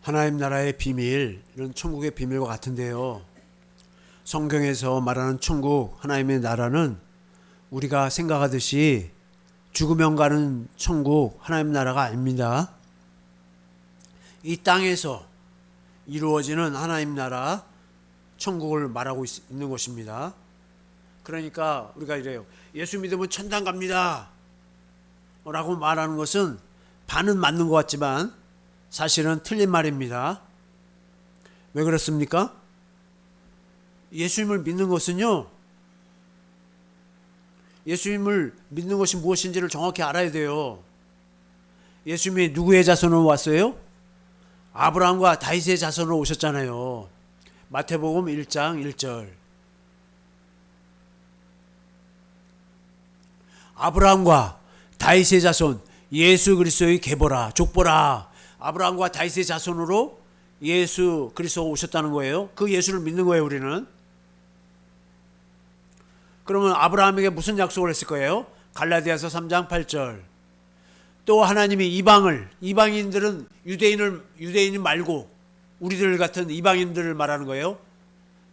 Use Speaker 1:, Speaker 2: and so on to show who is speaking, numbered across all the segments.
Speaker 1: 하나님 나라의 비밀, 이런 천국의 비밀과 같은데요. 성경에서 말하는 천국, 하나님의 나라는 우리가 생각하듯이 죽으면 가는 천국, 하나님 나라가 아닙니다. 이 땅에서 이루어지는 하나님 나라, 천국을 말하고 있는 것입니다. 그러니까 우리가 이래요. 예수 믿으면 천당 갑니다 라고 말하는 것은 반은 맞는 것 같지만 사실은 틀린 말입니다. 왜 그렇습니까? 예수님을 믿는 것은요, 예수님을 믿는 것이 무엇인지를 정확히 알아야 돼요. 예수님이 누구의 자손으로 왔어요? 아브라함과 다윗의 자손으로 오셨잖아요. 마태복음 1장 1절. 아브라함과 다윗의 자손, 예수 그리스도의 계보라, 족보라. 아브라함과 다윗의 자손으로 예수 그리스도가 오셨다는 거예요. 그 예수를 믿는 거예요, 우리는. 그러면 아브라함에게 무슨 약속을 했을 거예요? 갈라디아서 3장 8절. 또 하나님이 이방인들은 유대인 말고 우리들 같은 이방인들을 말하는 거예요.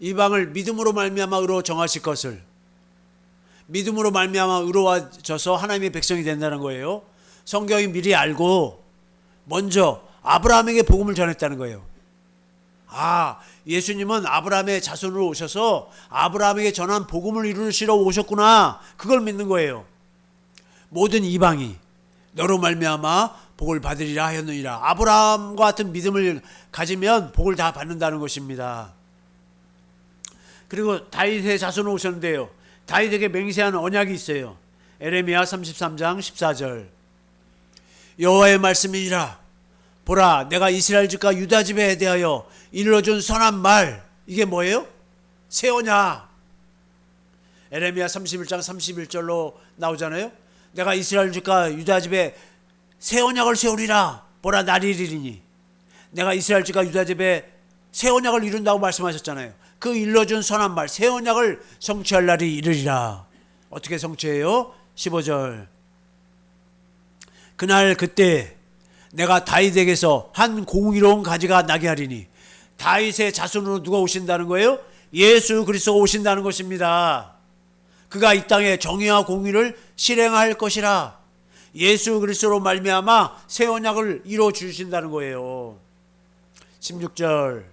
Speaker 1: 이방을 믿음으로 말미암아 의로 정하실 것을, 믿음으로 말미암아 의로워져서 하나님의 백성이 된다는 거예요. 성경이 미리 알고 먼저 아브라함에게 복음을 전했다는 거예요. 예수님은 아브라함의 자손으로 오셔서 아브라함에게 전한 복음을 이루시러 오셨구나. 그걸 믿는 거예요. 모든 이방이 너로 말미암아 복을 받으리라 하였느니라. 아브라함과 같은 믿음을 가지면 복을 다 받는다는 것입니다. 그리고 다윗의 자손으로 오셨는데요, 다윗에게 맹세한 언약이 있어요. 에레미야 33장 14절. 여호와의 말씀이니라. 보라, 내가 이스라엘 집과 유다 집에 대하여 일러준 선한 말. 이게 뭐예요? 새 언약. 에레미야 31장 31절로 나오잖아요. 내가 이스라엘 집과 유다 집에 새 언약을 세우리라. 보라, 날이 이르리니. 내가 이스라엘 집과 유다 집에 새 언약을 이룬다고 말씀하셨잖아요. 그 일러준 선한 말, 새 언약을 성취할 날이 이르리라. 어떻게 성취해요? 15절. 그날 그때 내가 다윗에게서 한 공의로운 가지가 나게 하리니. 다윗의 자손으로 누가 오신다는 거예요? 예수 그리스도가 오신다는 것입니다. 그가 이 땅에 정의와 공의를 실행할 것이라. 예수 그리스도로 말미암아 새 언약을 이루어 주신다는 거예요. 16절.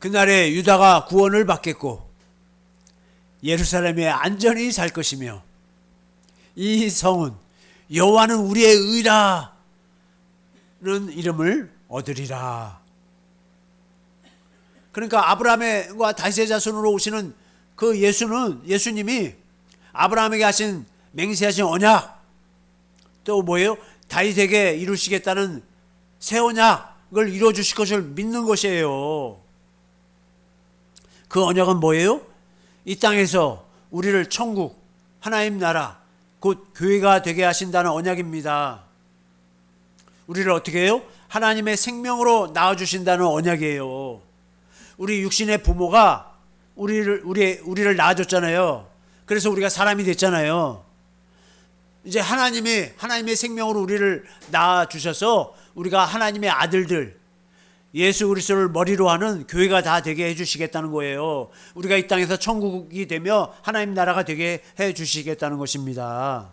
Speaker 1: 그날에 유다가 구원을 받겠고 예루살렘에 안전히 살 것이며 이 성은 여호와는 우리의 의라는 이름을 얻으리라. 그러니까 아브라함과 다윗의 자손으로 오시는 그 예수님이 아브라함에게 하신 맹세하신 언약, 또 뭐예요? 다윗에게 이루시겠다는 새 언약을 이루어 주실 것을 믿는 것이에요. 그 언약은 뭐예요? 이 땅에서 우리를 천국, 하나님 나라, 곧 교회가 되게 하신다는 언약입니다. 우리를 어떻게 해요? 하나님의 생명으로 낳아주신다는 언약이에요. 우리 육신의 부모가 우리를 낳아줬잖아요. 그래서 우리가 사람이 됐잖아요. 이제 하나님의 생명으로 우리를 낳아주셔서 우리가 하나님의 아들들, 예수 그리스도를 머리로 하는 교회가 다 되게 해주시겠다는 거예요. 우리가 이 땅에서 천국이 되며 하나님 나라가 되게 해주시겠다는 것입니다.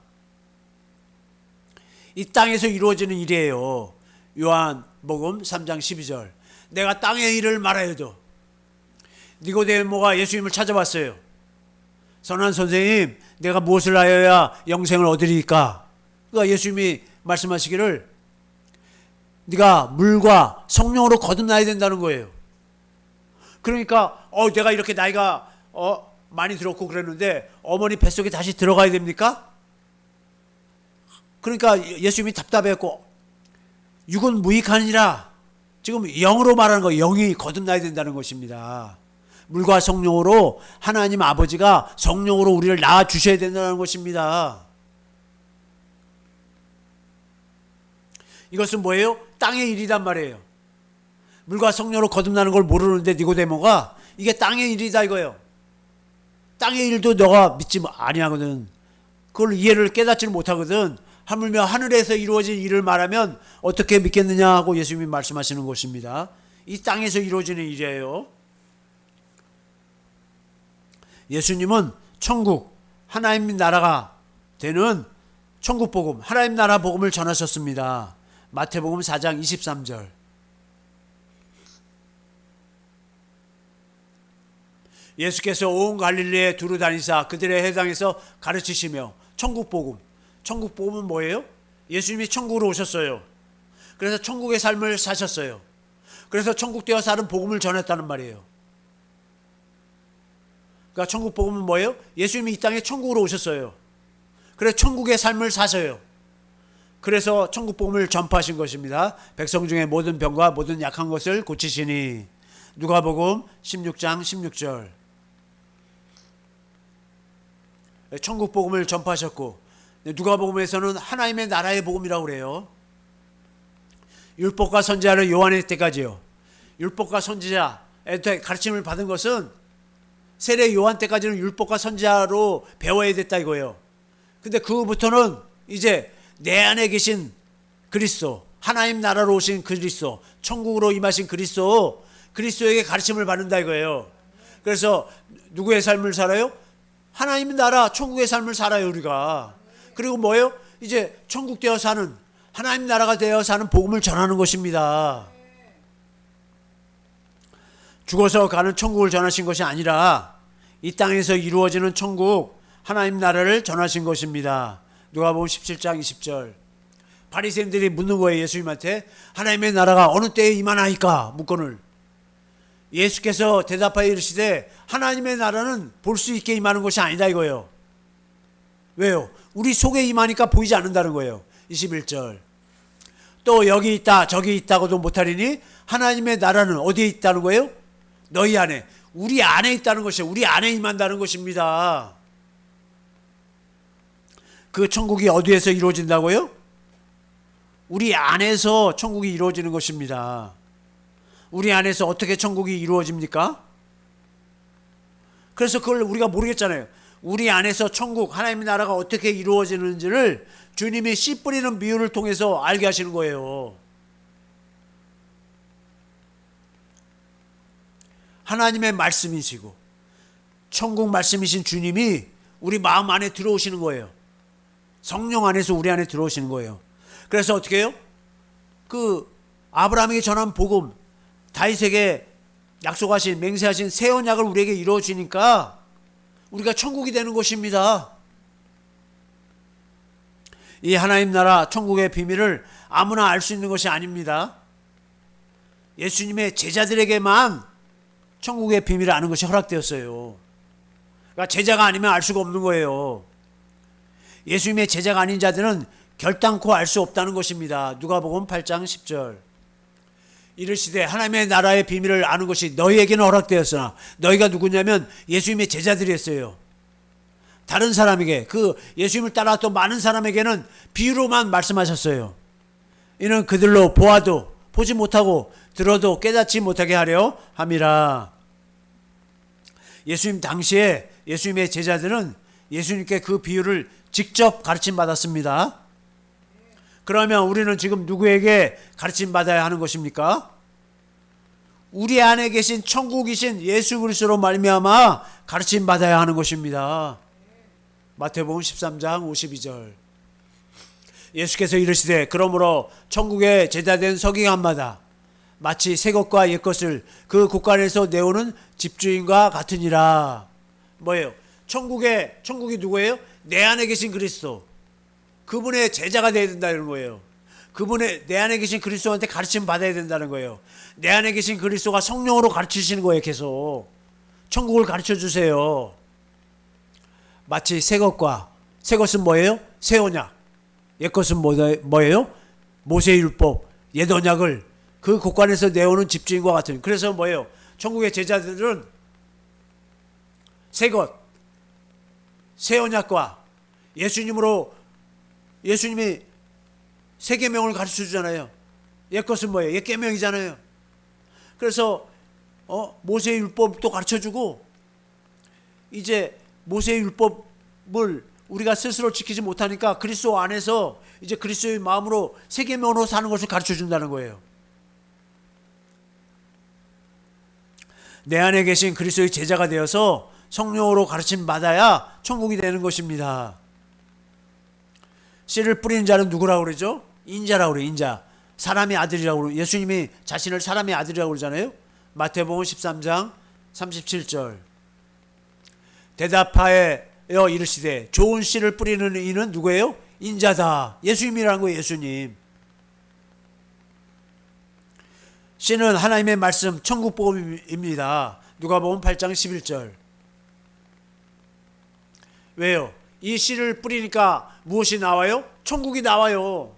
Speaker 1: 이 땅에서 이루어지는 일이에요. 요한복음 3장 12절. 내가 땅의 일을 말하여도. 니고데모가 예수님을 찾아왔어요. 선한 선생님, 내가 무엇을 하여야 영생을 얻으리까? 그러니까 예수님이 말씀하시기를 네가 물과 성령으로 거듭나야 된다는 거예요. 그러니까 내가 이렇게 나이가 많이 들었고 그랬는데 어머니 뱃속에 다시 들어가야 됩니까? 그러니까 예수님이 답답했고, 육은 무익하니라. 지금 영으로 말하는 거예요. 영이 거듭나야 된다는 것입니다. 물과 성령으로 하나님 아버지가 성령으로 우리를 낳아주셔야 된다는 것입니다. 이것은 뭐예요? 땅의 일이란 말이에요. 물과 성령으로 거듭나는 걸 모르는데 니고데모가 이게 땅의 일이다 이거예요. 땅의 일도 너가 믿지 아니하거든. 그걸 이해를 깨닫지를 못하거든. 하물며 하늘에서 이루어진 일을 말하면 어떻게 믿겠느냐 하고 예수님이 말씀하시는 것입니다. 이 땅에서 이루어지는 일이에요. 예수님은 천국, 하나님 나라가 되는 천국 복음, 하나님 나라 복음을 전하셨습니다. 마태복음 4장 23절. 예수께서 온 갈릴리에 두루 다니사 그들의 회당에서 가르치시며 천국 복음. 천국 복음은 뭐예요? 예수님이 천국으로 오셨어요. 그래서 천국의 삶을 사셨어요. 그래서 천국 되어 사는 복음을 전했다는 말이에요. 그러니까 천국 복음은 뭐예요? 예수님이 이 땅에 천국으로 오셨어요. 그래서 천국의 삶을 사셔요. 그래서 천국 복음을 전파하신 것입니다. 백성 중에 모든 병과 모든 약한 것을 고치시니. 누가복음 16장 16절. 천국 복음을 전파하셨고, 누가복음에서는 하나님의 나라의 복음이라고 그래요. 율법과 선지자를 요한의 때까지요. 율법과 선지자의 가르침을 받은 것은 세례 요한 때까지는 율법과 선지자로 배워야 됐다 이거예요. 근데 그부터는 이제 내 안에 계신 그리스도, 하나님 나라로 오신 그리스도, 천국으로 임하신 그리스도에게 가르침을 받는다 이거예요. 그래서 누구의 삶을 살아요? 하나님 나라, 천국의 삶을 살아요 우리가. 그리고 뭐예요? 이제 천국 되어 사는, 하나님 나라가 되어 사는 복음을 전하는 것입니다. 죽어서 가는 천국을 전하신 것이 아니라 이 땅에서 이루어지는 천국, 하나님 나라를 전하신 것입니다. 누가복음 17장 20절. 바리새인들이 묻는 거예요. 예수님한테. 하나님의 나라가 어느 때에 임하나이까? 묻거늘. 예수께서 대답하여 이르시되 하나님의 나라는 볼 수 있게 임하는 것이 아니다 이거예요. 왜요? 우리 속에 임하니까 보이지 않는다는 거예요. 21절. 또 여기 있다 저기 있다고도 못하리니 하나님의 나라는 어디에 있다는 거예요? 너희 안에. 우리 안에 있다는 것이에요. 우리 안에 임한다는 것입니다. 그 천국이 어디에서 이루어진다고요? 우리 안에서 천국이 이루어지는 것입니다. 우리 안에서 어떻게 천국이 이루어집니까? 그래서 그걸 우리가 모르겠잖아요. 우리 안에서 천국, 하나님의 나라가 어떻게 이루어지는지를 주님이 씨 뿌리는 비유를 통해서 알게 하시는 거예요. 하나님의 말씀이시고 천국 말씀이신 주님이 우리 마음 안에 들어오시는 거예요. 성령 안에서 우리 안에 들어오시는 거예요. 그래서 어떻게 해요? 그 아브라함에게 전한 복음, 다윗에게 약속하신, 맹세하신 새 언약을 우리에게 이루어지니까 우리가 천국이 되는 것입니다. 이 하나님 나라 천국의 비밀을 아무나 알 수 있는 것이 아닙니다. 예수님의 제자들에게만 천국의 비밀을 아는 것이 허락되었어요. 그러니까 제자가 아니면 알 수가 없는 거예요. 예수님의 제자가 아닌 자들은 결단코 알 수 없다는 것입니다. 누가복음 8장 10절. 이르시되 하나님의 나라의 비밀을 아는 것이 너희에게는 허락되었으나, 너희가 누구냐면 예수님의 제자들이었어요. 다른 사람에게, 그 예수님을 따라왔던 많은 사람에게는 비유로만 말씀하셨어요. 이는 그들로 보아도 보지 못하고 들어도 깨닫지 못하게 하려 함이라. 예수님 당시에 예수님의 제자들은 예수님께 그 비유를 직접 가르침 받았습니다. 그러면 우리는 지금 누구에게 가르침 받아야 하는 것입니까? 우리 안에 계신 천국이신 예수 그리스도로 말미암아 가르침 받아야 하는 것입니다. 마태복음 13장 52절. 예수께서 이르시되 그러므로 천국에 제자된 서기관마다 마치 새 것과 옛 것을 그 곳간에서 내오는 집주인과 같으니라. 뭐예요? 천국이 누구예요? 내 안에 계신 그리스도. 그분의 제자가 되어야 된다는 거예요. 내 안에 계신 그리스도한테 가르침 받아야 된다는 거예요. 내 안에 계신 그리스도가 성령으로 가르치시는 거예요. 계속 천국을 가르쳐 주세요. 마치 새 것은 뭐예요? 새 언약. 옛 것은 뭐예요? 모세율법, 옛 언약을 그 곳간에서 내오는 집주인과 같은. 그래서 뭐예요? 천국의 제자들은 새 것, 새 언약과 예수님이 새 계명을 가르쳐 주잖아요. 옛 것은 뭐예요? 옛 계명이잖아요. 그래서 모세의 율법도 가르쳐 주고, 이제 모세의 율법을 우리가 스스로 지키지 못하니까 그리스도 안에서 이제 그리스도의 마음으로 세계면으로 사는 것을 가르쳐 준다는 거예요. 내 안에 계신 그리스도의 제자가 되어서 성령으로 가르침 받아야 천국이 되는 것입니다. 씨를 뿌리는 자는 누구라고 그러죠? 인자라고 그래요. 인자. 사람의 아들이라고 그래요. 예수님이 자신을 사람의 아들이라고 그러잖아요. 마태복음 13장 37절. 대답하여 이르시되 좋은 씨를 뿌리는 이는 누구예요? 인자다. 예수님이라는 거예요. 예수님. 씨는 하나님의 말씀 천국 복음입니다. 누가복음 8장 11절. 왜요? 이 씨를 뿌리니까 무엇이 나와요? 천국이 나와요.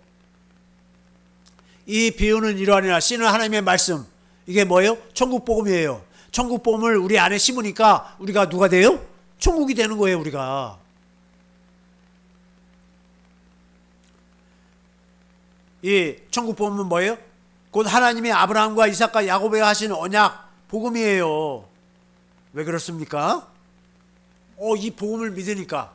Speaker 1: 이 비유는 이러하니라. 씨는 하나님의 말씀. 이게 뭐예요? 천국 복음이에요. 천국 복음을 우리 안에 심으니까 우리가 누가 돼요? 천국이 되는 거예요. 우리가. 이 천국 복음은 뭐예요? 곧 하나님이 아브라함과 이삭과 야곱에 하신 언약 복음이에요. 왜 그렇습니까? 이 복음을 믿으니까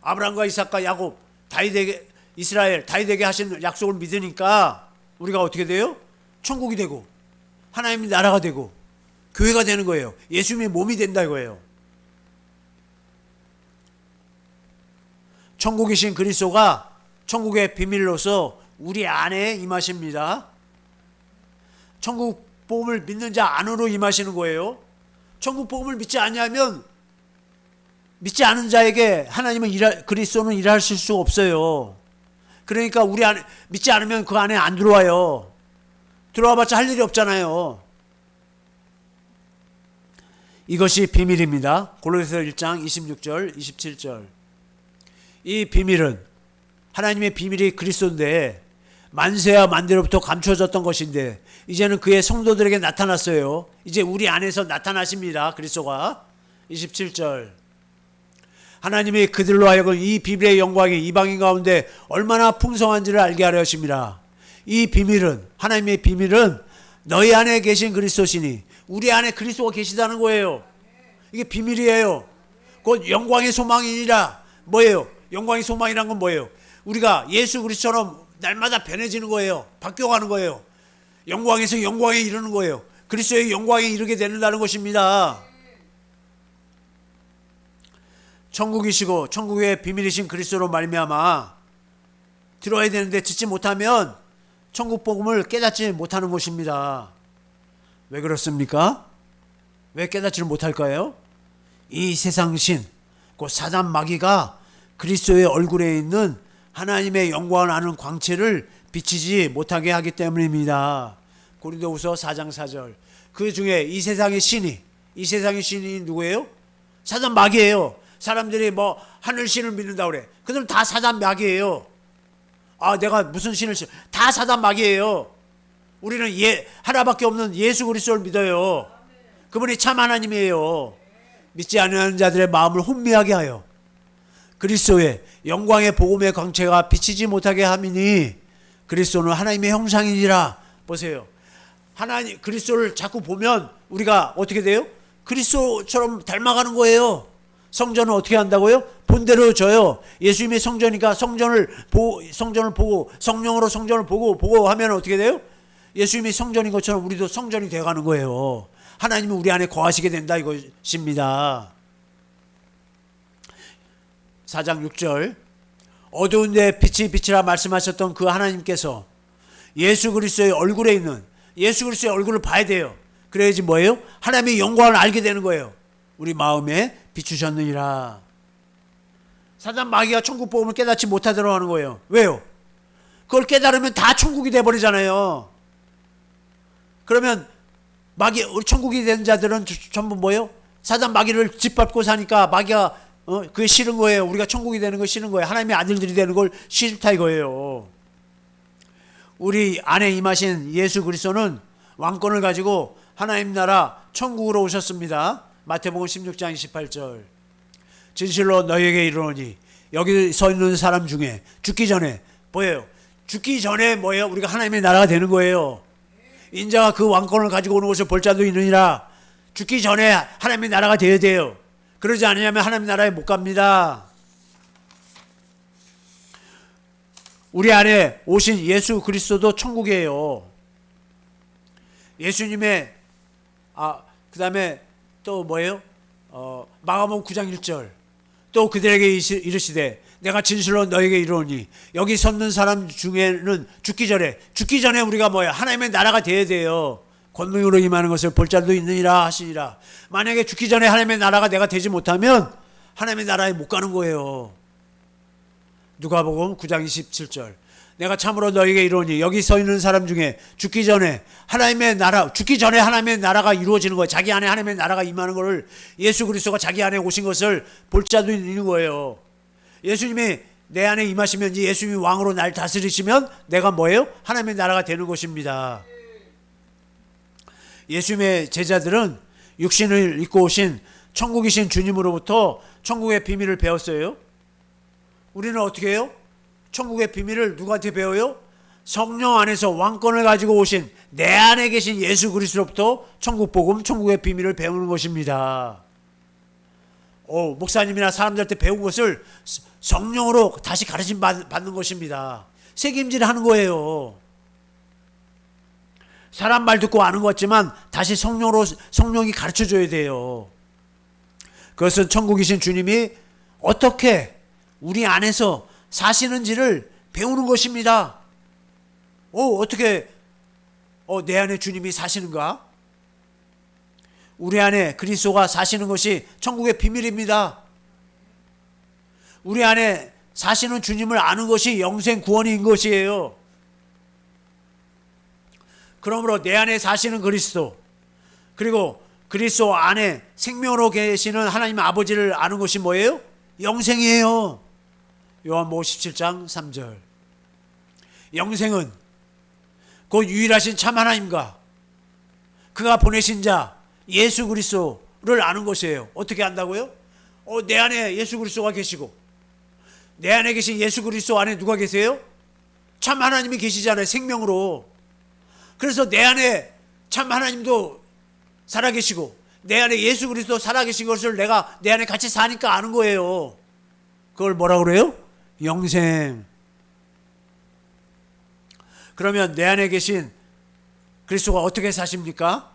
Speaker 1: 아브라함과 이삭과 야곱 다윗에게 이스라엘 다윗에게 하신 약속을 믿으니까 우리가 어떻게 돼요? 천국이 되고 하나님의 나라가 되고 교회가 되는 거예요. 예수님의 몸이 된다 이거예요. 천국이신 그리스도가 천국의 비밀로서 우리 안에 임하십니다. 천국 복음을 믿는 자 안으로 임하시는 거예요. 천국 복음을 믿지 않냐면 믿지 않은 자에게 하나님은 그리스도는 일하실 수 없어요. 그러니까 우리 안에 믿지 않으면 그 안에 안 들어와요. 들어와봤자 할 일이 없잖아요. 이것이 비밀입니다. 골로새서 1장 26절 27절. 이 비밀은 하나님의 비밀이 그리스도인데 만세와 만대로부터 감춰졌던 것인데 이제는 그의 성도들에게 나타났어요. 이제 우리 안에서 나타나십니다. 그리스도가. 27절. 하나님이 그들로 하여금 이 비밀의 영광이 이방인 가운데 얼마나 풍성한지를 알게 하려 하심이라. 이 비밀은 하나님의 비밀은 너희 안에 계신 그리스도시니 우리 안에 그리스도가 계시다는 거예요. 이게 비밀이에요. 곧 영광의 소망이니라. 뭐예요? 영광의 소망이란 건 뭐예요? 우리가 예수 그리스도처럼 날마다 변해지는 거예요. 바뀌어가는 거예요. 영광에서 영광에 이르는 거예요. 그리스도의 영광에 이르게 되는다는 것입니다. 천국이시고 천국의 비밀이신 그리스도로 말미암아 들어야 되는데 듣지 못하면 천국 복음을 깨닫지 못하는 것입니다. 왜 그렇습니까? 왜 깨닫지를 못할까요? 이 세상 신, 곧 사단 마귀가 그리스도의 얼굴에 있는 하나님의 영광을 아는 광채를 비치지 못하게 하기 때문입니다. 고린도후서 4장 4절. 그 중에 이 세상의 신이 누구예요? 사단 마귀예요. 사람들이 뭐 하늘 신을 믿는다고 그래. 그들은 다 사단 마귀예요. 내가 무슨 신을 다 사단 마귀예요. 우리는 하나밖에 없는 예수 그리스도를 믿어요. 그분이 참 하나님이에요. 믿지 않는 자들의 마음을 혼미하게 하여 그리스도의 영광의 복음의 광채가 비치지 못하게 함이니 그리스도는 하나님의 형상이니라. 보세요. 하나님 그리스도를 자꾸 보면 우리가 어떻게 돼요? 그리스도처럼 닮아가는 거예요. 성전은 어떻게 한다고요? 본대로 져요. 예수님의 성전이니까 성전을 보고 성령으로 성전을 보고 하면 어떻게 돼요? 예수님이 성전인 것처럼 우리도 성전이 되어가는 거예요. 하나님이 우리 안에 거하시게 된다 이것입니다. 4장 6절. 어두운 데 빛이 빛이라 말씀하셨던 그 하나님께서 예수 그리스도의 얼굴에 있는 예수 그리스도의 얼굴을 봐야 돼요. 그래야지 뭐예요? 하나님의 영광을 알게 되는 거예요. 우리 마음에 비추셨느니라. 사단 마귀가 천국 복음을 깨닫지 못하도록 하는 거예요. 왜요? 그걸 깨달으면 다 천국이 돼버리잖아요. 그러면 우리 천국이 된 자들은 전부 뭐예요? 사단 마귀를 짓밟고 사니까 마귀가 그게 싫은 거예요. 우리가 천국이 되는 거 싫은 거예요. 하나님의 아들들이 되는 걸 싫다 이거예요. 우리 안에 임하신 예수 그리스도는 왕권을 가지고 하나님 나라 천국으로 오셨습니다. 마태복음 16장 28절. 진실로 너희에게 이르노니 여기 서 있는 사람 중에 죽기 전에 뭐예요? 죽기 전에 뭐예요? 우리가 하나님의 나라가 되는 거예요. 인자가 그 왕권을 가지고 오는 것을 볼 자도 있느니라. 죽기 전에 하나님의 나라가 되어야 돼요. 그러지 않으면 하나님의 나라에 못 갑니다. 우리 안에 오신 예수 그리스도도 천국이에요. 예수님의 그 다음에 또 뭐예요? 마가복음 9장 1절 또 그들에게 이르시되 내가 진실로 너에게 이르노니 여기 섰는 사람 중에는 죽기 전에 우리가 뭐야? 하나님의 나라가 돼야 돼요. 권능으로 임하는 것을 볼 자도 있느니라 하시니라. 만약에 죽기 전에 하나님의 나라가 내가 되지 못하면 하나님의 나라에 못 가는 거예요. 누가복음 9장 27절 내가 참으로 너에게 이르노니 여기 서 있는 사람 중에 죽기 전에 하나님의 나라가 이루어지는 거예요. 자기 안에 하나님의 나라가 임하는 것을 예수 그리스도가 자기 안에 오신 것을 볼 자도 있는 거예요. 예수님이 내 안에 임하시면 예수님이 왕으로 날 다스리시면 내가 뭐예요? 하나님의 나라가 되는 것입니다. 예수님의 제자들은 육신을 입고 오신 천국이신 주님으로부터 천국의 비밀을 배웠어요. 우리는 어떻게 해요? 천국의 비밀을 누구한테 배워요? 성령 안에서 왕권을 가지고 오신 내 안에 계신 예수 그리스도로부터 천국 복음, 천국의 비밀을 배우는 것입니다. 목사님이나 사람들한테 배운 것을 성령으로 다시 가르침 받는 것입니다. 책임질 하는 거예요. 사람 말 듣고 아는 것 같지만 다시 성령이 가르쳐줘야 돼요. 그것은 천국이신 주님이 어떻게 우리 안에서 사시는지를 배우는 것입니다. 어떻게 내 안에 주님이 사시는가? 우리 안에 그리스도가 사시는 것이 천국의 비밀입니다. 우리 안에 사시는 주님을 아는 것이 영생 구원인 것이에요. 그러므로 내 안에 사시는 그리스도, 그리고 그리스도 안에 생명으로 계시는 하나님 아버지를 아는 것이 뭐예요? 영생이에요. 요한복음 17장 3절 영생은 곧 유일하신 참 하나님과 그가 보내신 자 예수 그리스도를 아는 것이에요. 어떻게 안다고요? 내 안에 예수 그리스도가 계시고 내 안에 계신 예수 그리스도 안에 누가 계세요? 참 하나님이 계시잖아요. 생명으로. 그래서 내 안에 참 하나님도 살아계시고 내 안에 예수 그리스도 살아계신 것을 내가 내 안에 같이 사니까 아는 거예요. 그걸 뭐라 그래요? 영생. 그러면 내 안에 계신 그리스도가 어떻게 사십니까?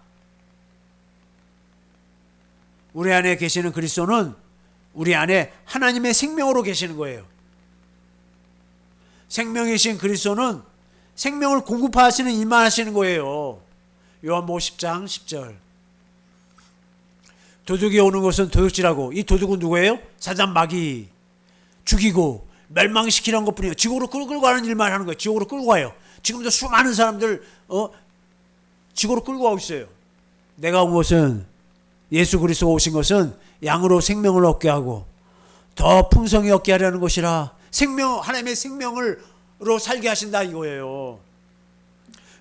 Speaker 1: 우리 안에 계시는 그리스도는 우리 안에 하나님의 생명으로 계시는 거예요. 생명이신 그리스도는 생명을 공급하시는 일만 하시는 거예요. 요한복음 10장 10절 도둑이 오는 것은 도둑질하고 이 도둑은 누구예요? 사단 마귀. 죽이고 멸망시키는 것뿐이에요. 지옥으로 끌고 가는 일만 하는 거예요. 지옥으로 끌고 가요. 지금도 수많은 사람들 지옥으로 끌고 가고 있어요. 내가 온 것은 예수 그리스도가 오신 것은 양으로 생명을 얻게 하고 더 풍성히 얻게 하려는 것이라 하나님의 생명으로 살게 하신다 이거예요.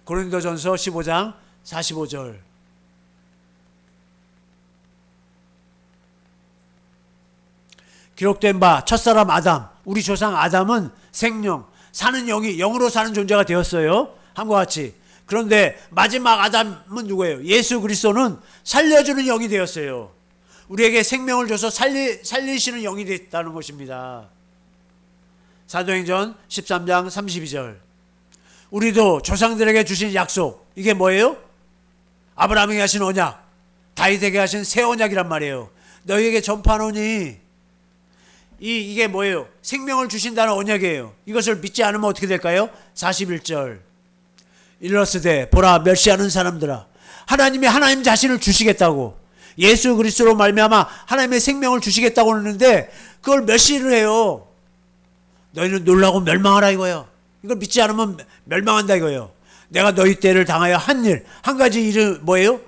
Speaker 1: 고린도전서 15장 45절 기록된 바 첫사람 아담, 우리 조상 아담은 생명, 사는 영으로 사는 존재가 되었어요. 함과 같이. 그런데 마지막 아담은 누구예요? 예수 그리스도는 살려주는 영이 되었어요. 우리에게 생명을 줘서 살리시는 영이 됐다는 것입니다. 사도행전 13장 32절 우리도 조상들에게 주신 약속, 이게 뭐예요? 아브라함에게 하신 언약, 다윗에게 하신 새 언약이란 말이에요. 너희에게 전파하노니 이게 뭐예요? 생명을 주신다는 언약이에요. 이것을 믿지 않으면 어떻게 될까요? 41절 일러스되 보라 멸시하는 사람들아 하나님이 하나님 자신을 주시겠다고 예수 그리스도로 말미암아 하나님의 생명을 주시겠다고 하는데 그걸 멸시를 해요. 너희는 놀라고 멸망하라 이거예요. 이걸 믿지 않으면 멸망한다 이거예요. 내가 너희 때를 당하여 한 일, 한 가지 일은 뭐예요?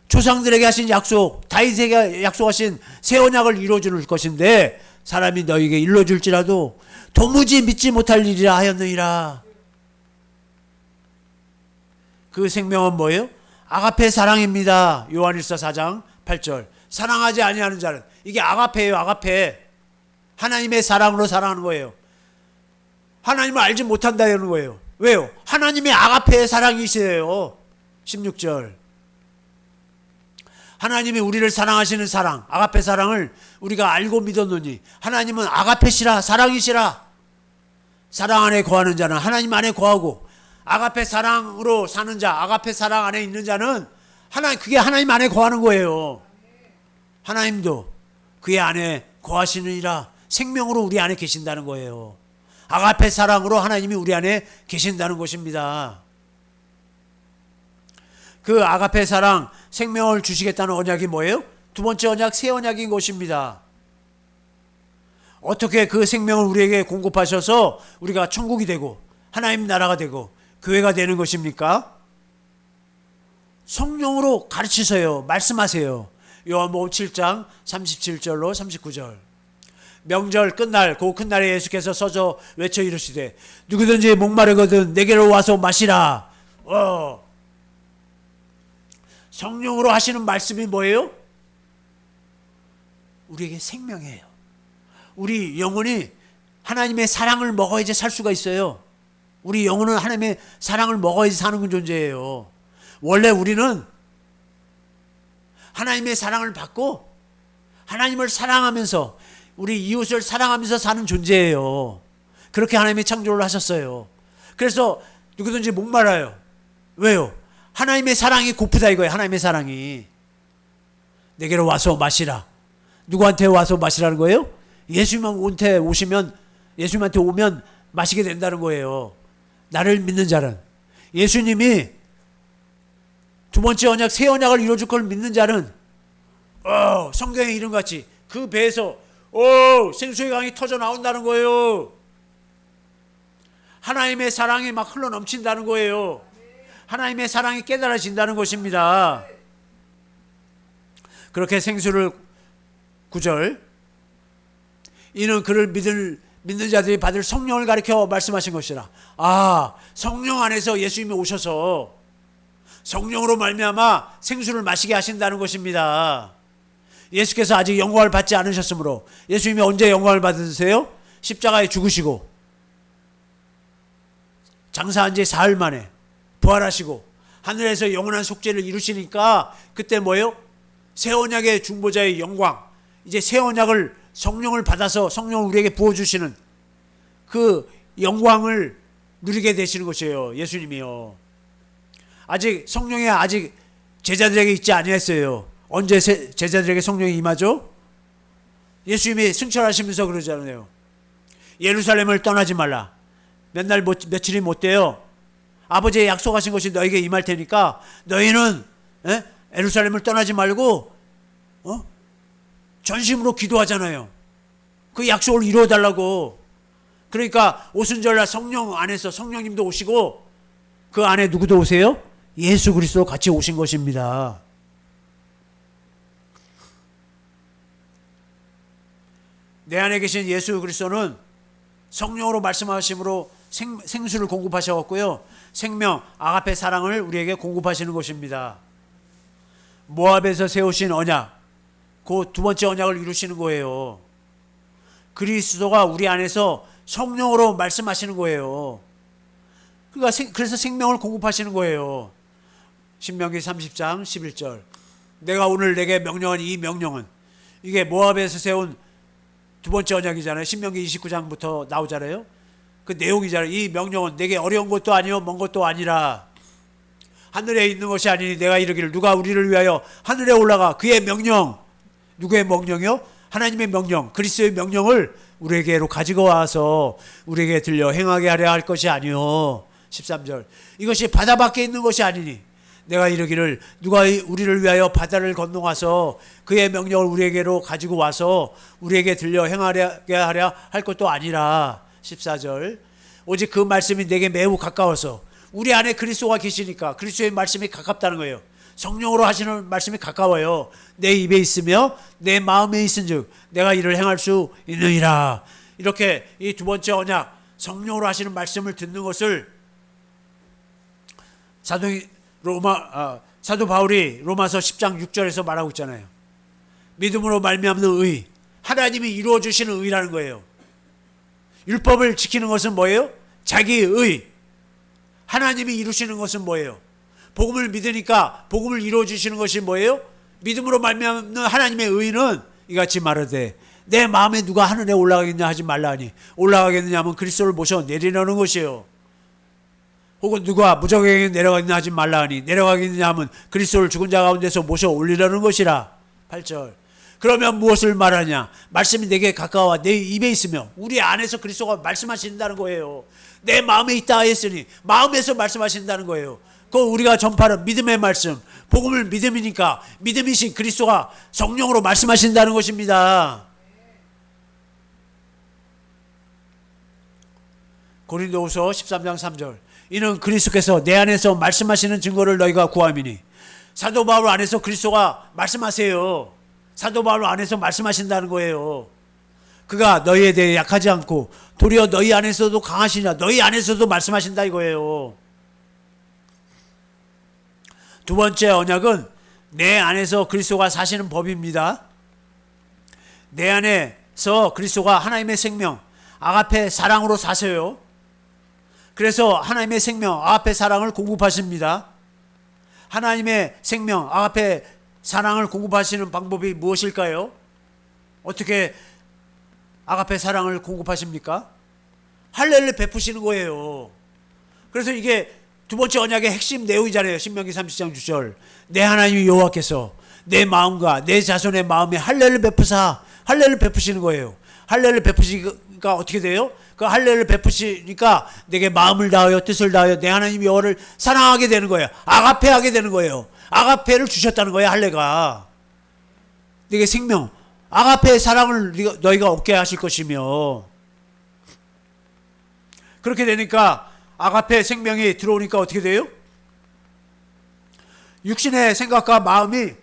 Speaker 1: 조상들에게 하신 약속, 다윗에게 약속하신 새 언약을 이루어줄 것인데 사람이 너희에게 일러줄지라도 도무지 믿지 못할 일이라 하였느니라. 그 생명은 뭐예요? 아가페 사랑입니다. 요한일서 4장 8절 사랑하지 아니하는 자는 이게 아가페예요. 아가페 하나님의 사랑으로 사랑하는 거예요. 하나님을 알지 못한다 이러는 거예요. 왜요? 하나님의 아가페의 사랑이시래요. 16절 하나님이 우리를 사랑하시는 사랑, 아가페 사랑을 우리가 알고 믿었느니 하나님은 아가페시라 사랑이시라. 사랑 안에 거하는 자는 하나님 안에 거하고, 아가페 사랑으로 사는 자, 아가페 사랑 안에 있는 자는 그게 하나님 안에 거하는 거예요. 하나님도 그의 안에 거하시느니라. 생명으로 우리 안에 계신다는 거예요. 아가페 사랑으로 하나님이 우리 안에 계신다는 것입니다. 그 아가페 사랑, 생명을 주시겠다는 언약이 뭐예요? 두 번째 언약, 새 언약인 것입니다. 어떻게 그 생명을 우리에게 공급하셔서 우리가 천국이 되고 하나님 나라가 되고 교회가 되는 것입니까? 성령으로 가르치세요. 말씀하세요. 요한복음 7장 37절로 39절. 명절 끝날 그 큰 날에 예수께서 서서 외쳐 이르시되 누구든지 목마르거든 내게로 와서 마시라. 성령으로 하시는 말씀이 뭐예요? 우리에게 생명이에요. 우리 영혼이 하나님의 사랑을 먹어야지 살 수가 있어요. 우리 영혼은 하나님의 사랑을 먹어야지 사는 존재예요. 원래 우리는 하나님의 사랑을 받고 하나님을 사랑하면서 우리 이웃을 사랑하면서 사는 존재예요. 그렇게 하나님이 창조를 하셨어요. 그래서 누구든지 목말라요. 왜요? 하나님의 사랑이 고프다 이거예요. 하나님의 사랑이. 내게로 와서 마시라. 누구한테 와서 마시라는 거예요? 예수님한테 오면 마시게 된다는 거예요. 나를 믿는 자는. 예수님이 두 번째 언약, 새 언약을 이루어줄 걸 믿는 자는 성경의 이름같이 그 배에서 생수의 강이 터져 나온다는 거예요. 하나님의 사랑이 막 흘러 넘친다는 거예요. 하나님의 사랑이 깨달아진다는 것입니다. 그렇게 생수를 9절, 이는 그를 믿는 자들이 받을 성령을 가리켜 말씀하신 것이라. 성령 안에서 예수님이 오셔서 성령으로 말미암아 생수를 마시게 하신다는 것입니다. 예수께서 아직 영광을 받지 않으셨으므로, 예수님이 언제 영광을 받으세요? 십자가에 죽으시고 장사한 지 사흘 만에 부활하시고 하늘에서 영원한 속죄를 이루시니까 그때 뭐예요? 새 언약의 중보자의 영광, 이제 새 언약을 성령을 받아서 성령을 우리에게 부어주시는 그 영광을 누리게 되시는 것이에요. 예수님이요. 아직 성령이 아직 제자들에게 있지 아니했어요. 언제 제자들에게 성령이 임하죠? 예수님이 승천하시면서 그러잖아요. 예루살렘을 떠나지 말라. 며칠이 못 돼요. 아버지의 약속하신 것이 너에게 임할 테니까 너희는 예루살렘을 떠나지 말고 전심으로 기도하잖아요. 그 약속을 이루어달라고. 그러니까 오순절날 성령 안에서 성령님도 오시고 그 안에 누구도 오세요? 예수 그리스도 같이 오신 것입니다. 내 안에 계신 예수 그리스도는 성령으로 말씀하심으로 생수를 공급하셨고요. 생명, 아가페 사랑을 우리에게 공급하시는 것입니다. 모압에서 세우신 언약, 그 두 번째 언약을 이루시는 거예요. 그리스도가 우리 안에서 성령으로 말씀하시는 거예요. 그래서 생명을 공급하시는 거예요. 신명기 30장 11절. 내가 오늘 내게 명령한 이 명령은, 이게 모압에서 세운 두 번째 언약이잖아요. 신명기 29장부터 나오잖아요. 그 내용이잖아요. 이 명령은 내게 어려운 것도 아니요 먼 것도 아니라 하늘에 있는 것이 아니니 내가 이르기를 누가 우리를 위하여 하늘에 올라가. 그의 명령, 누구의 명령이요? 하나님의 명령, 그리스도의 명령을 우리에게로 가지고 와서 우리에게 들려 행하게 하려 할 것이 아니요. 13절. 이것이 바다 밖에 있는 것이 아니니 내가 이르기를 누가 우리를 위하여 바다를 건너가서 그의 명령을 우리에게로 가지고 와서 우리에게 들려 행하게 하려 할 것도 아니라. 14절. 오직 그 말씀이 내게 매우 가까워서, 우리 안에 그리스도가 계시니까 그리스도의 말씀이 가깝다는 거예요. 성령으로 하시는 말씀이 가까워요. 내 입에 있으며 내 마음에 있은즉 내가 이를 행할 수 있느니라. 이렇게 이 두 번째 언약, 성령으로 하시는 말씀을 듣는 것을 사도 바울이 로마서 10장 6절에서 말하고 있잖아요. 믿음으로 말미암는 의, 하나님이 이루어 주시는 의라는 거예요. 율법을 지키는 것은 뭐예요? 자기의 의. 하나님이 이루시는 것은 뭐예요? 복음을 믿으니까 복음을 이루어 주시는 것이 뭐예요? 믿음으로 말미암는 하나님의 의는 이같이 말하되 내 마음에 누가 하늘에 올라가겠냐 하지 말라니. 올라가겠느냐 하면 그리스도를 모셔 내리려는 것이에요. 혹은 누가 무적에게 내려가겠냐 하지 말라니. 내려가겠느냐 하면 그리스도를 죽은 자 가운데서 모셔 올리려는 것이라. 8절. 그러면 무엇을 말하냐? 말씀이 내게 가까워 내 입에 있으며 우리 안에서 그리스도가 말씀하신다는 거예요. 내 마음에 있다 했으니 마음에서 말씀하신다는 거예요. 그 우리가 전파하는 믿음의 말씀, 복음을 믿음이니까 믿음이신 그리스도가 성령으로 말씀하신다는 것입니다. 고린도후서 13장 3절. 이는 그리스도께서 내 안에서 말씀하시는 증거를 너희가 구함이니. 사도 바울 안에서 그리스도가 말씀하세요. 사도 바울 안에서 말씀하신다는 거예요. 그가 너희에 대해 약하지 않고 도리어 너희 안에서도 강하시냐. 너희 안에서도 말씀하신다 이거예요. 두 번째 언약은 내 안에서 그리스도가 사시는 법입니다. 내 안에서 그리스도가 하나님의 생명, 아가페 사랑으로 사세요. 그래서 하나님의 생명, 아가페 사랑을 공급하십니다. 하나님의 생명, 아가페 사랑을 공급하시는 방법이 무엇일까요? 어떻게 아가페 사랑을 공급하십니까? 할례를 베푸시는 거예요. 그래서 이게 두 번째 언약의 핵심 내용이잖아요. 신명기 30장 6절. 내 하나님 여호와께서 내 마음과 내 자손의 마음에 할례를 베푸사. 할례를 베푸시는 거예요. 할례를 베푸시니까 어떻게 돼요? 그 할례를 베푸시니까 내게 마음을 다하여 뜻을 다하여 내 하나님 여호와를 사랑하게 되는 거예요. 아가페하게 되는 거예요. 아가페를 주셨다는 거예요. 할례가 내게 생명, 아가페의 사랑을 너희가 얻게 하실 것이며, 그렇게 되니까 아가페 생명이 들어오니까 어떻게 돼요? 육신의 생각과 마음이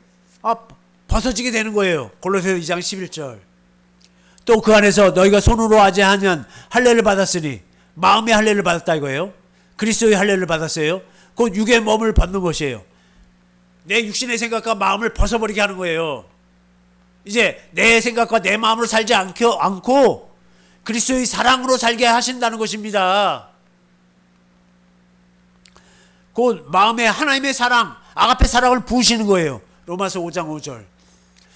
Speaker 1: 벗어지게 되는 거예요. 골로새서 2장 11절. 또 그 안에서 너희가 손으로 하지 않으면 할례를 받았으니, 마음의 할례를 받았다 이거예요. 그리스도의 할례를 받았어요. 곧 육의 몸을 벗는 것이에요. 내 육신의 생각과 마음을 벗어버리게 하는 거예요. 이제 내 생각과 내 마음으로 살지 않고 그리스도의 사랑으로 살게 하신다는 것입니다. 곧 마음에 하나님의 사랑, 아가페 사랑을 부으시는 거예요. 로마서 5장 5절.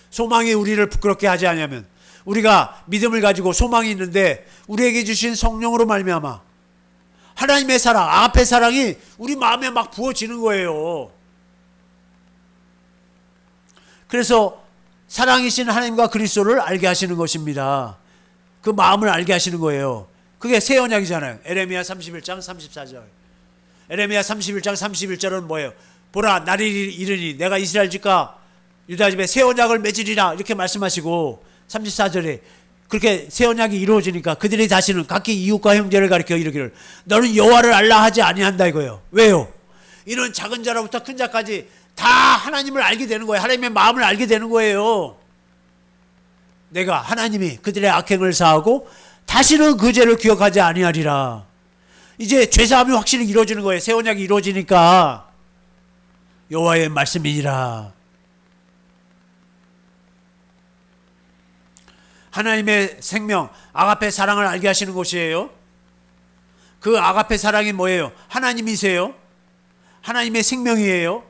Speaker 1: 소망이 우리를 부끄럽게 하지 않으면, 우리가 믿음을 가지고 소망이 있는데 우리에게 주신 성령으로 말미암아 하나님의 사랑, 아가페 사랑이 우리 마음에 막 부어지는 거예요. 그래서 사랑이신 하나님과 그리스도를 알게 하시는 것입니다. 그 마음을 알게 하시는 거예요. 그게 새 언약이잖아요. 에레미야 31장 34절. 에레미야 31장 31절은 뭐예요? 보라, 날이 이르니 내가 이스라엘 집과 유다 집에 새 언약을 맺으리라, 이렇게 말씀하시고, 34절에 그렇게 새 언약이 이루어지니까 그들이 다시는 각기 이웃과 형제를 가리켜 이르기를 너는 여호와를 알라 하지 아니한다 이거예요. 왜요? 이는 작은 자로부터 큰 자까지 다 하나님을 알게 되는 거예요. 하나님의 마음을 알게 되는 거예요. 내가 하나님이 그들의 악행을 사하고 다시는 그 죄를 기억하지 아니하리라. 이제 죄사함이 확실히 이루어지는 거예요. 새 언약이 이루어지니까. 여호와의 말씀이니라. 하나님의 생명, 아가페 사랑을 알게 하시는 것이에요. 그 아가페 사랑이 뭐예요? 하나님이세요. 하나님의 생명이에요.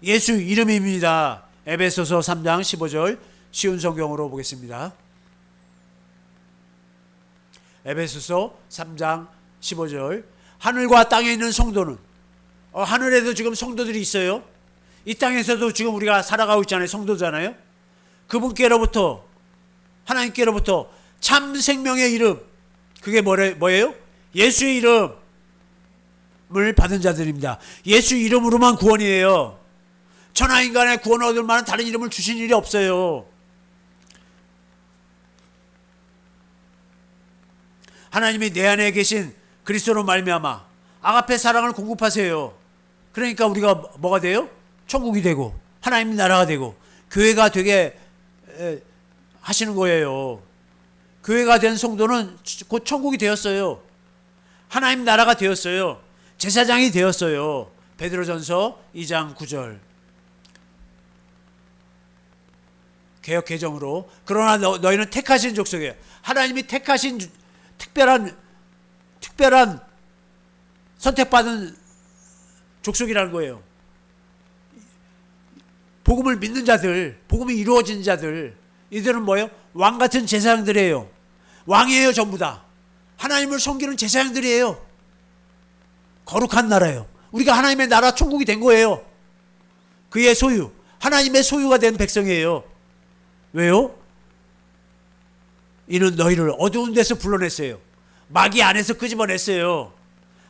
Speaker 1: 예수 이름입니다. 에베소서 3장 15절 쉬운 성경으로 보겠습니다. 에베소서 3장 15절. 하늘과 땅에 있는 성도는, 하늘에도 지금 성도들이 있어요. 이 땅에서도 지금 우리가 살아가고 있잖아요. 성도잖아요. 그분께로부터, 하나님께로부터 참 생명의 이름, 그게 뭐예요? 예수의 이름을 받은 자들입니다. 예수 이름으로만 구원이에요. 천하인간의 구원을 얻을 만한 다른 이름을 주신 일이 없어요. 하나님이 내 안에 계신 그리스도로 말미암아 아가페 사랑을 공급하세요. 그러니까 우리가 뭐가 돼요? 천국이 되고 하나님 나라가 되고 교회가 되게 하시는 거예요. 교회가 된 성도는 곧 천국이 되었어요. 하나님 나라가 되었어요. 제사장이 되었어요. 베드로전서 2장 9절. 개역 개정으로. 그러나 너희는 택하신 족속이에요. 하나님이 택하신 특별한 선택받은 족속이라는 거예요. 복음을 믿는 자들, 복음이 이루어진 자들, 이들은 뭐예요? 왕 같은 제사장들이에요. 왕이에요. 전부 다 하나님을 섬기는 제사장들이에요. 거룩한 나라예요. 우리가 하나님의 나라 천국이 된 거예요. 그의 소유, 하나님의 소유가 된 백성이에요. 왜요? 이는 너희를 어두운 데서 불러냈어요. 마귀 안에서 끄집어냈어요.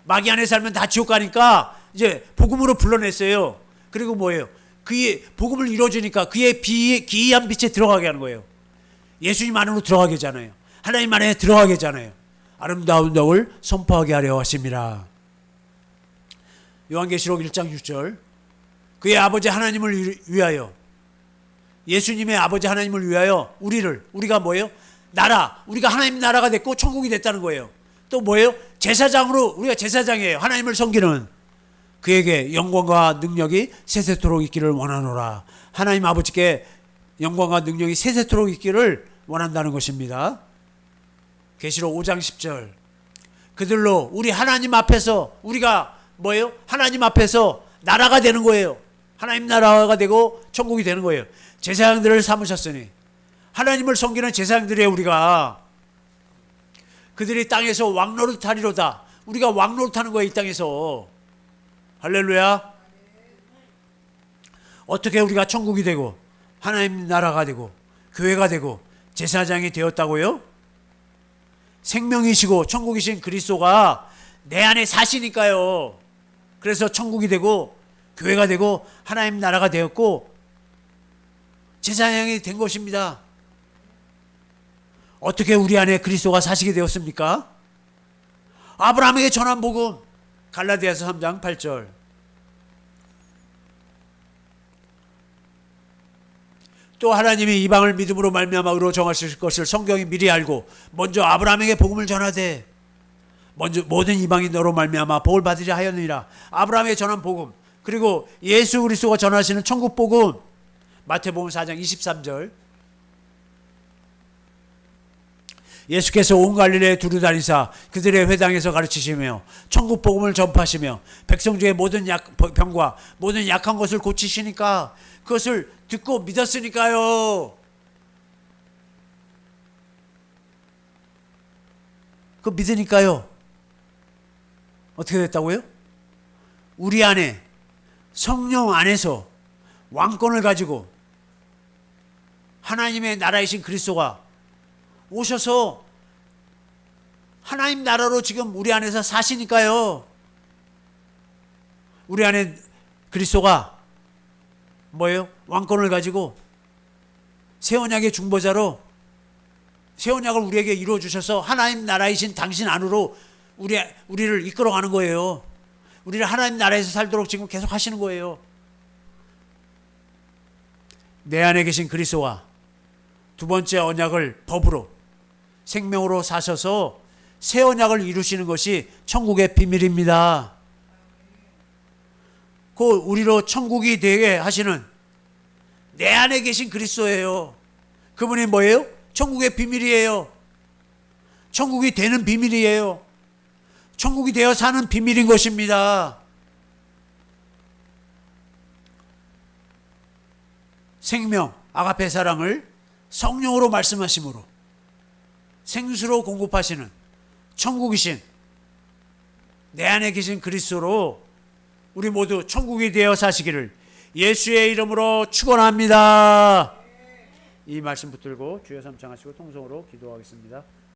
Speaker 1: 마귀 안에 살면 다 지옥 가니까 이제 복음으로 불러냈어요. 그리고 뭐예요? 그의 복음을 이루어주니까 그의 기이한 빛에 들어가게 하는 거예요. 예수님 안으로 들어가게 하잖아요. 하나님 안에 들어가게 하잖아요. 아름다운 덕을 선포하게 하려 하심이라. 요한계시록 1장 6절. 그의 아버지 하나님을 위하여, 예수님의 아버지 하나님을 위하여 우리가 뭐예요? 나라, 우리가 하나님 나라가 됐고 천국이 됐다는 거예요. 또 뭐예요? 제사장으로, 우리가 제사장이에요. 하나님을 섬기는. 그에게 영광과 능력이 세세토록 있기를 원하노라. 하나님 아버지께 영광과 능력이 세세토록 있기를 원한다는 것입니다. 계시록 5장 10절. 그들로 우리 하나님 앞에서, 우리가 뭐예요? 하나님 앞에서 나라가 되는 거예요. 하나님 나라가 되고 천국이 되는 거예요. 제사장들을 삼으셨으니, 하나님을 섬기는 제사장들이에요. 우리가 그들이 땅에서 왕노릇 하리로다. 우리가 왕노릇 하는 거예요. 이 땅에서. 할렐루야. 어떻게 우리가 천국이 되고 하나님 나라가 되고 교회가 되고 제사장이 되었다고요? 생명이시고 천국이신 그리스도가 내 안에 사시니까요. 그래서 천국이 되고 교회가 되고 하나님 나라가 되었고 제사장이 된 것입니다. 어떻게 우리 안에 그리스도가 사시게 되었습니까? 아브라함에게 전한 복음, 갈라디아서 3장 8절. 또 하나님이 이방을 믿음으로 말미암아 의로 정하실 것을 성경이 미리 알고 먼저 아브라함에게 복음을 전하되 먼저 모든 이방인 너로 말미암아 복을 받으려 하였느니라. 아브라함에게 전한 복음, 그리고 예수 그리스도가 전하시는 천국 복음, 마태복음 4장 23절. 예수께서 온 갈릴리에 두루 다니사 그들의 회당에서 가르치시며 천국 복음을 전파하시며 백성 중에 모든 병과 모든 약한 것을 고치시니까 그것을 듣고 믿었으니까요. 그 믿으니까요. 어떻게 됐다고요? 우리 안에 성령 안에서 왕권을 가지고 하나님의 나라이신 그리스도가 오셔서 하나님 나라로 지금 우리 안에서 사시니까요. 우리 안에 그리스도가 뭐예요? 왕권을 가지고 새 언약의 중보자로 새 언약을 우리에게 이루어 주셔서 하나님 나라이신 당신 안으로 우리를 이끌어가는 거예요. 우리를 하나님 나라에서 살도록 지금 계속 하시는 거예요. 내 안에 계신 그리스도와 두 번째 언약을 법으로 생명으로 사셔서 새 언약을 이루시는 것이 천국의 비밀입니다. 그 우리로 천국이 되게 하시는 내 안에 계신 그리스도예요. 그분이 뭐예요? 천국의 비밀이에요. 천국이 되는 비밀이에요. 천국이 되어 사는 비밀인 것입니다. 생명, 아가페 사랑을 성령으로 말씀하심으로 생수로 공급하시는 천국이신 내 안에 계신 그리스도로 우리 모두 천국이 되어 사시기를 예수의 이름으로 축원합니다. 이 말씀 붙들고 주여 삼창하시고 통성으로 기도하겠습니다.